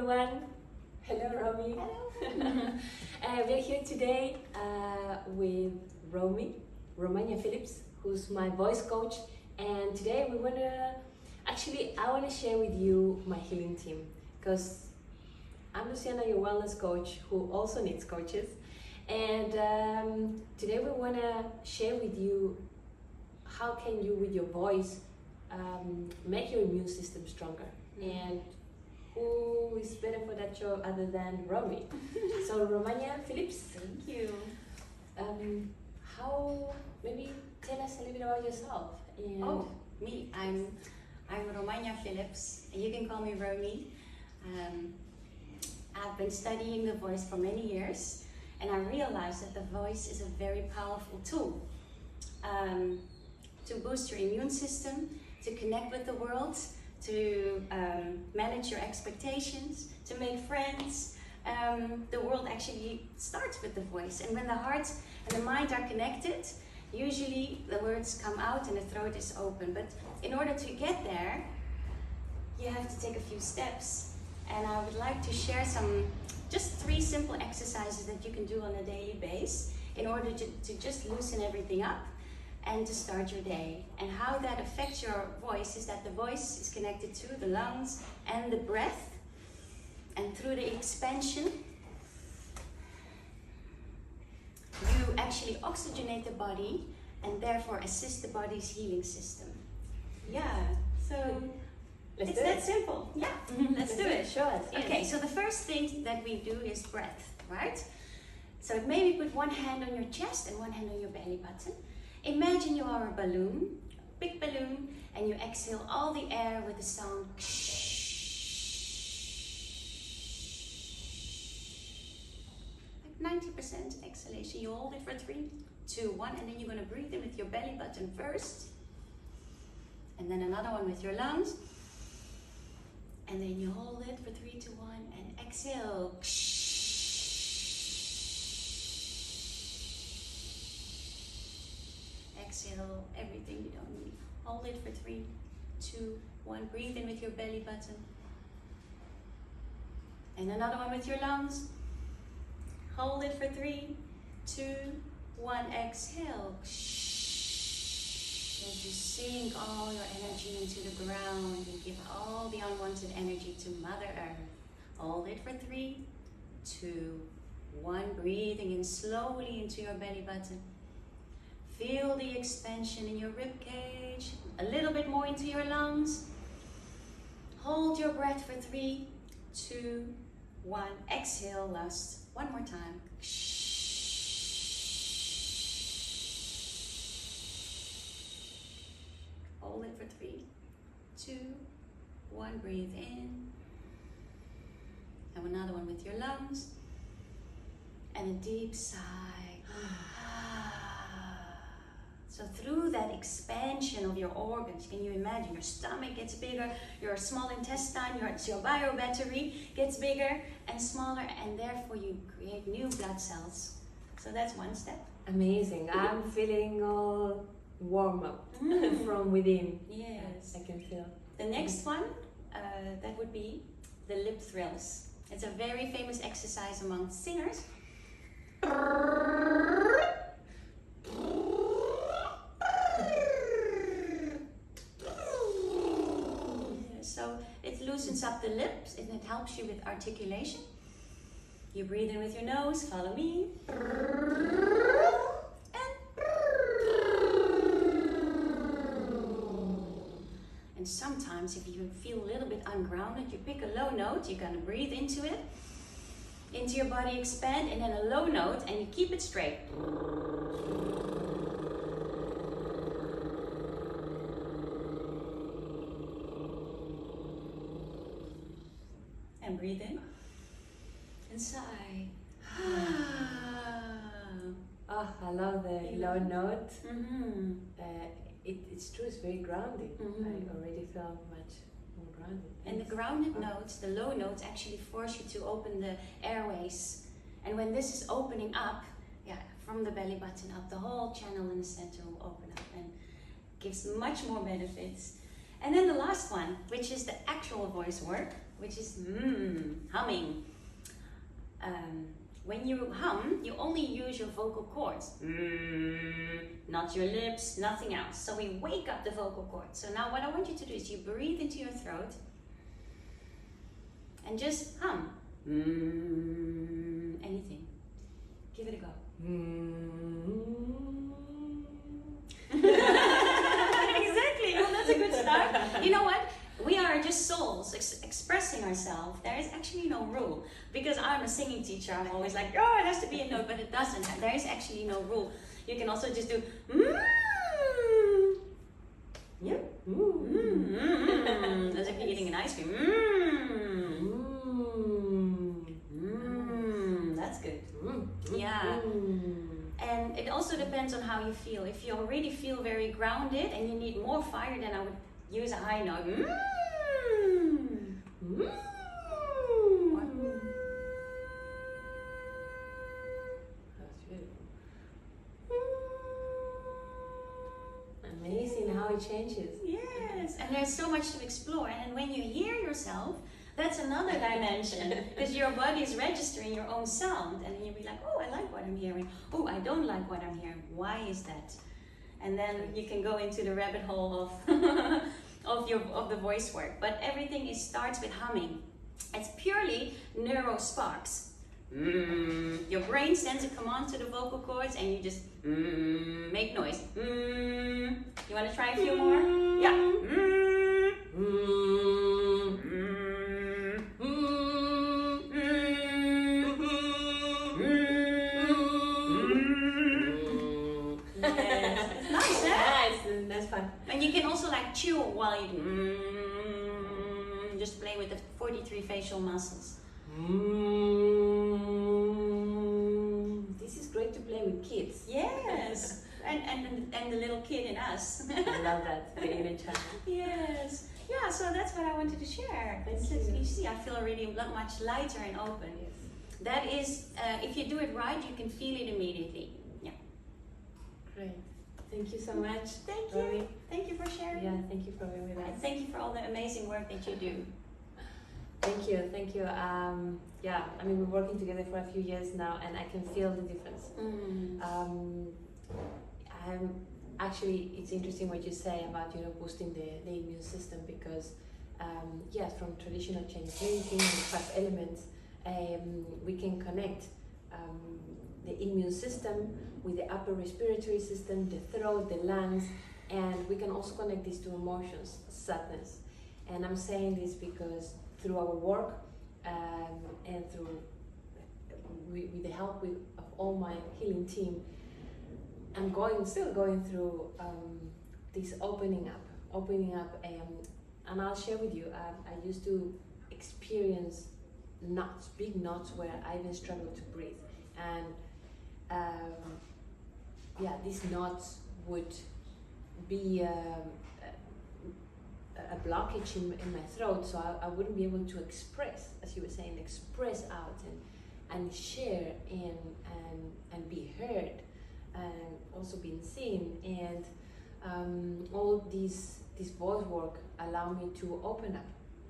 everyone. Hello, Romy. Hello. We're here today with Romagna Philips, who's my voice coach. And today I want to share with you my healing team, because I'm Luciana, your wellness coach, who also needs coaches. And today we want to share with you how can you, with your voice, make your immune system stronger. And who is better for that job other than Romy? So Romagna Philips. Thank you. Maybe tell us a little bit about yourself. And me. I'm Romagna Philips. You can call me Romy. I've been studying the voice for many years, and I realized that the voice is a very powerful tool to boost your immune system, to connect with the world, to manage your expectations, to make friends. The world actually starts with the voice, and when the heart and the mind are connected, usually the words come out and the throat is open. But in order to get there, you have to take a few steps, and I would like to share just 3 simple exercises that you can do on a daily basis in order to just loosen everything up and to start your day. And how that affects your voice is that the voice is connected to the lungs and the breath, and through the expansion you actually oxygenate the body and therefore assist the body's healing system. So it's that simple. Let's do it. Sure. Okay, so the first thing that we do is breath, right? So maybe put one hand on your chest and one hand on your belly button. Imagine you are a balloon, a big balloon, and you exhale all the air with the sound like 90% exhalation. You hold it for 3, 2, 1, and then you're going to breathe in with your belly button first, and then another one with your lungs, and then you hold it for 3, 2, 1, and exhale. Exhale everything you don't need. Hold it for 3, 2, 1. Breathe in with your belly button. And another one with your lungs. Hold it for 3, 2, 1. Exhale. As you sink all your energy into the ground and give all the unwanted energy to Mother Earth. Hold it for 3, 2, 1. Breathing in slowly into your belly button. Feel the expansion in your rib cage, a little bit more into your lungs. Hold your breath for 3, 2, 1. Exhale, last one more time. Hold it for 3, 2, 1. Breathe in. And another one with your lungs. And a deep sigh. So through that expansion of your organs, can you imagine your stomach gets bigger, your small intestine, your bio battery gets bigger and smaller, and therefore you create new blood cells. So that's one step. Amazing. I'm feeling all warm up from within. Yes. I can feel. The next one, that would be the lip thrills. It's a very famous exercise among singers. So it loosens up the lips and it helps you with articulation. You breathe in with your nose, follow me. And sometimes if you feel a little bit ungrounded, you pick a low note, you're going to breathe into it, into your body, expand, and then a low note, and you keep it straight. And breathe in and sigh. I love the low note. It's true, it's very grounding. I already felt much more grounded. And the grounded notes, the low notes, actually force you to open the airways. And when this is opening up, from the belly button up, the whole channel in the center will open up and gives much more benefits. And then the last one, which is the actual voice work, which is humming. When you hum, you only use your vocal cords. Not your lips, nothing else. So we wake up the vocal cords. So now what I want you to do is you breathe into your throat and just hum. Anything. Give it a go. Exactly. Well, that's a good start. You know what? We are just souls expressing ourselves. There is actually no rule. Because I'm a singing teacher, I'm always like, oh, it has to be a note, but it doesn't. There is actually no rule. You can also just do yeah. As if you're eating an ice cream. That's good. Yeah. And it also depends on how you feel. If you already feel very grounded and you need more fire, then I would use a high note. That's beautiful. Amazing how it changes. Yes, and there's so much to explore. And when you hear yourself, that's another dimension, because your body is registering your own sound, and you'll be like, oh, I like what I'm hearing. Oh, I don't like what I'm hearing. Why is that? And then you can go into the rabbit hole of of the voice work. But everything starts with humming. It's purely neuro sparks. Your brain sends a command to the vocal cords, and you just make noise. You want to try a few more? Yeah. And you can also like chew while you just play with the 43 facial muscles. This is great to play with kids. Yes, and the little kid in us. I love that, the inner child. Yes, yeah. So that's what I wanted to share. You see, I feel already much lighter and open. Yes. That is, if you do it right, you can feel it immediately. Yeah. Great. Thank you so much. Thank you. Romy. Thank you for sharing. Yeah, thank you for being with us. And thank you for all the amazing work that you do. Thank you, thank you. Yeah, I mean, we're working together for a few years now, and I can feel the difference. It's interesting what you say about boosting the immune system, because yes, from traditional Chinese medicine and 5 elements, we can connect the immune system with the upper respiratory system, the throat, the lungs, and we can also connect these to emotions, sadness. And I'm saying this because through our work and through with the help of all my healing team, I'm still going through this opening up, and I'll share with you. I used to experience knots, big knots, where I even struggled to breathe, and these knots would be a blockage in my throat, so I wouldn't be able to express, as you were saying, express out and share and be heard, and also being seen. And all this voice work allow me to open up.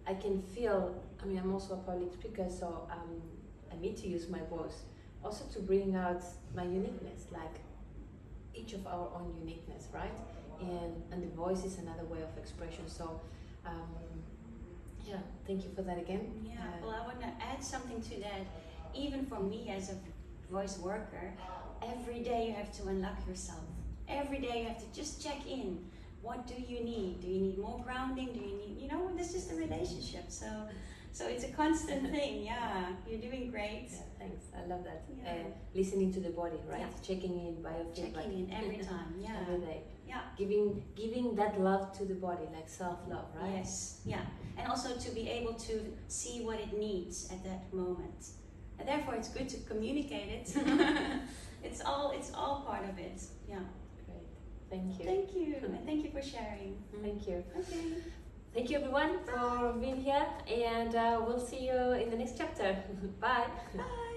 I can feel, I'm also a public speaker, so I need to use my voice also to bring out my uniqueness, like each of our own uniqueness, right? And the voice is another way of expression. So thank you for that again. Well, I want to add something to that. Even for me as a voice worker, every day you have to unlock yourself. Every day you have to just check in. What do you need? Do you need more grounding? Do you need, this is the relationship. So it's a constant thing. Yeah, you're doing great. Yeah, thanks. I love that. Yeah. Listening to the body, right? Yeah. Checking in, biofeedback. Checking in every time. Yeah. Every day. Yeah. Giving that love to the body, like self-love, right? Yes. Yeah. And also to be able to see what it needs at that moment. And therefore, it's good to communicate it. It's all part of it. Yeah. Great. Thank you. Thank you. And thank you for sharing. Thank you. Okay. Thank you, everyone, for being here, and we'll see you in the next chapter. Bye. Bye.